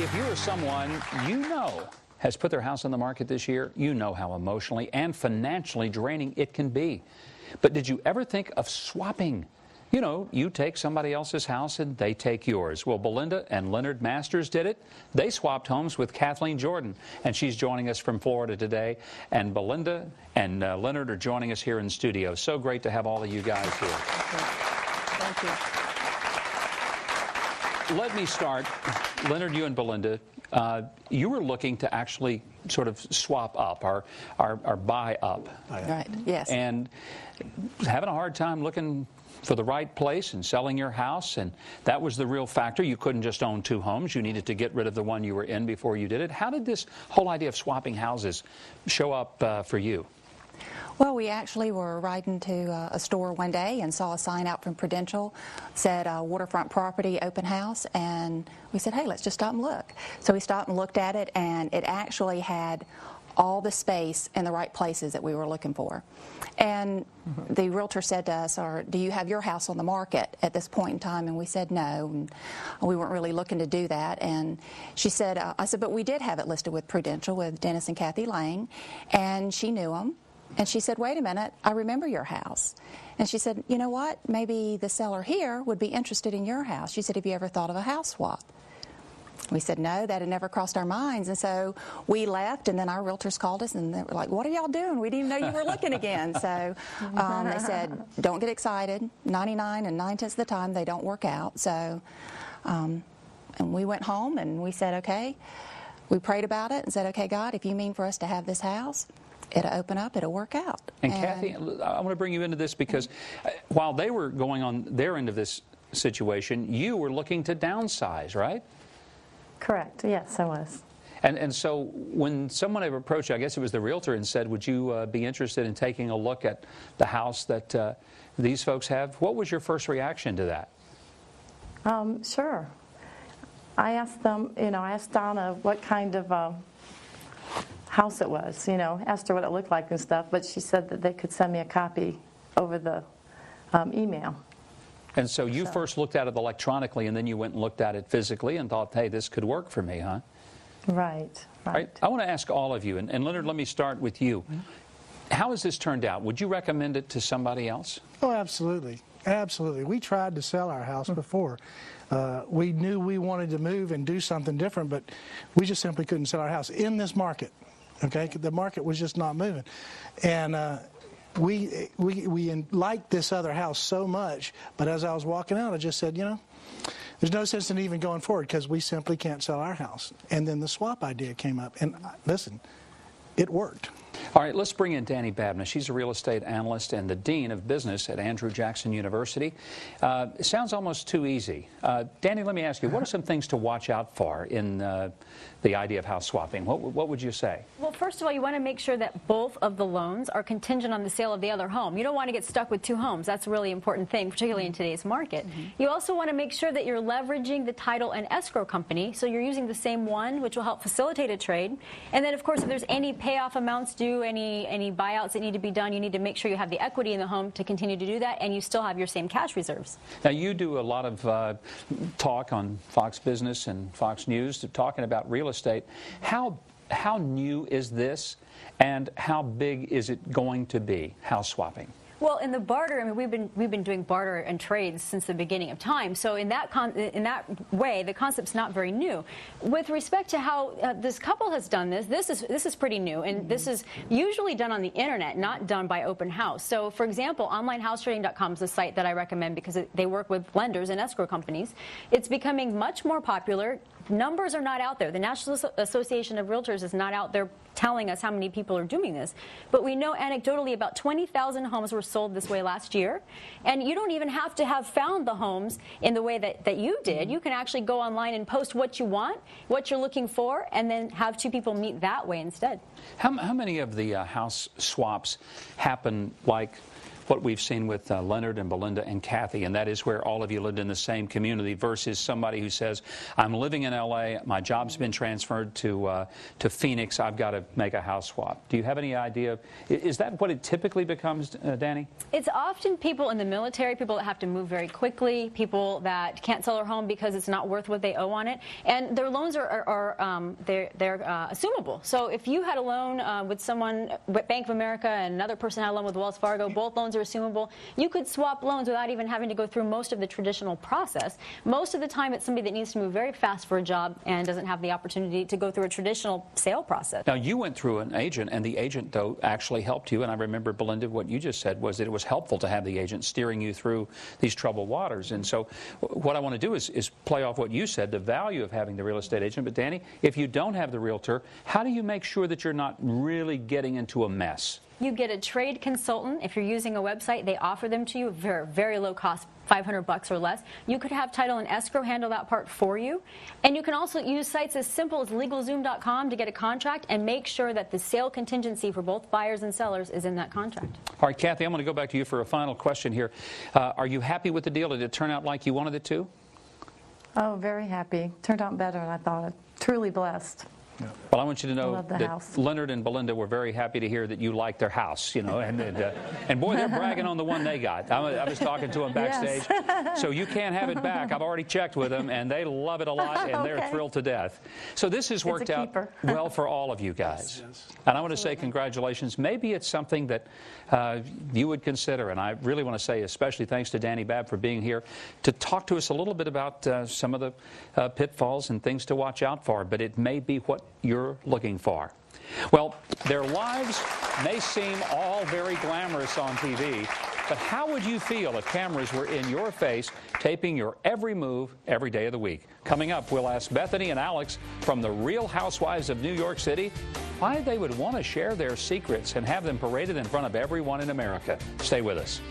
If you are someone you know has put their house on the market this year, you know how emotionally and financially draining it can be. But did you ever think of swapping? You know, you take somebody else's house and they take yours. Well, Belinda and Leonard Masters did it. They swapped homes with Kathleen Jordan, and she's joining us from Florida today. And Belinda and Leonard are joining us here in studio. So great to have all of you guys here. Thank you. Let me start. Leonard, you and Belinda, you were looking to actually sort of swap up or buy up. Right, yes. And having a hard time looking for the right place and selling your house, and that was the real factor. You couldn't just own two homes. You needed to get rid of the one you were in before you did it. How did this whole idea of swapping houses show up for you? Well, we actually were riding to a store one day and saw a sign out from Prudential, said waterfront property, open house, and we said, hey, let's just stop and look. So we stopped and looked at it, and it actually had all the space in the right places that we were looking for. And the realtor said to us, do you have your house on the market at this point in time? And we said no, and we weren't really looking to do that. And she said, I said, but we did have it listed with Prudential, with Dennis and Kathy Lang, and she knew them. And she said, wait a minute, I remember your house. And she said, you know what, maybe the seller here would be interested in your house. She said, have you ever thought of a house swap? We said, no, that had never crossed our minds. And so we left, and then our realtors called us, and they were like, what are y'all doing? We didn't even know you were looking again. So they said, don't get excited. 99 and 9/10 of the time, they don't work out. So, and we went home, and we said, okay. We prayed about it and said, okay, God, if you mean for us to have this house, it'll open up, it'll work out. And Kathy, I want to bring you into this because while they were going on their end of this situation, you were looking to downsize, right? Correct. Yes, I was. And so when someone ever approached you, I guess it was the realtor, and said, would you be interested in taking a look at the house that these folks have, what was your first reaction to that? Sure. I asked them, I asked Donna what kind of house it was, asked her what it looked like and stuff, but she said that they could send me a copy over the email. And so you first looked at it electronically, and then you went and looked at it physically and thought, hey, this could work for me, huh? Right. I want to ask all of you, and Leonard, let me start with you. How has this turned out? Would you recommend it to somebody else? Oh, absolutely. Absolutely. We tried to sell our house before. We knew we wanted to move and do something different, but we just simply couldn't sell our house in this market. Okay? The market was just not moving. And we liked this other house so much, but as I was walking out, I just said, there's no sense in even going forward because we simply can't sell our house. And then the swap idea came up, and listen, it worked. All right, let's bring in Dani Babb. Now, she's a real estate analyst and the Dean of Business at Andrew Jackson University. It sounds almost too easy. Dani, let me ask you, what are some things to watch out for in the idea of house swapping? What would you say? Well, first of all, you want to make sure that both of the loans are contingent on the sale of the other home. You don't want to get stuck with two homes. That's a really important thing, particularly in today's market. You also want to make sure that you're leveraging the title and escrow company, so you're using the same one, which will help facilitate a trade. And then, of course, if there's any payoff amounts due, any buyouts that need to be done, you need to make sure you have the equity in the home to continue to do that, and you still have your same cash reserves. Now, you do a lot of talk on Fox Business and Fox News talking about real estate. How new is this, and how big is it going to be, house swapping? Well, in the barter, I mean, we've been doing barter and trades since the beginning of time. So in that way, the concept's not very new. With respect to how this couple has done this is pretty new, and this is usually done on the internet, not done by open house. So, for example, onlinehouse-trading.com is a site that I recommend because they work with lenders and escrow companies. It's becoming much more popular. Numbers are not out there. The National Association of Realtors is not out there telling us how many people are doing this. But we know anecdotally about 20,000 homes were sold this way last year. And you don't even have to have found the homes in the way that you did. You can actually go online and post what you want, what you're looking for, and then have two people meet that way instead. How many of the house swaps happen like what we've seen with Leonard and Belinda and Kathy, and that is where all of you lived in the same community versus somebody who says, I'm living in L.A., my job's been transferred to Phoenix, I've got to make a house swap. Do you have any idea? Is that what it typically becomes, Dani? It's often people in the military, people that have to move very quickly, people that can't sell their home because it's not worth what they owe on it, and their loans are assumable. So if you had a loan with someone, with Bank of America, and another person had a loan with Wells Fargo, both loans are assumable, you could swap loans without even having to go through most of the traditional process. Most of the time it's somebody that needs to move very fast for a job and doesn't have the opportunity to go through a traditional sale process. Now, you went through an agent, and the agent, though, actually helped you, and I remember, Belinda, what you just said was that it was helpful to have the agent steering you through these troubled waters. And so what I want to do is play off what you said, the value of having the real estate agent. But, Dani, if you don't have the realtor, how do you make sure that you're not really getting into a mess? You get a trade consultant. If you're using a website, they offer them to you, very, very low cost, $500 or less. You could have title and escrow handle that part for you. And you can also use sites as simple as LegalZoom.com to get a contract and make sure that the sale contingency for both buyers and sellers is in that contract. All right, Kathy, I'm going to go back to you for a final question here. Are you happy with the deal? Did it turn out like you wanted it to? Oh, very happy. Turned out better than I thought. Truly blessed. Well, I want you to know that house. Leonard and Belinda were very happy to hear that you liked their house, you know, and boy, they're bragging on the one they got. I was talking to them backstage, yes. So you can't have it back. I've already checked with them, and they love it a lot, and they're thrilled to death. So this has worked out well for all of you guys. Yes. And I want to say congratulations. Maybe it's something that you would consider, and I really want to say especially thanks to Dani Babb for being here to talk to us a little bit about some of the pitfalls and things to watch out for, but it may be what you're looking for. Well, their lives may seem all very glamorous on TV, but how would you feel if cameras were in your face, taping your every move every day of the week? Coming up, we'll ask Bethany and Alex from the Real Housewives of New York City why they would want to share their secrets and have them paraded in front of everyone in America. Stay with us.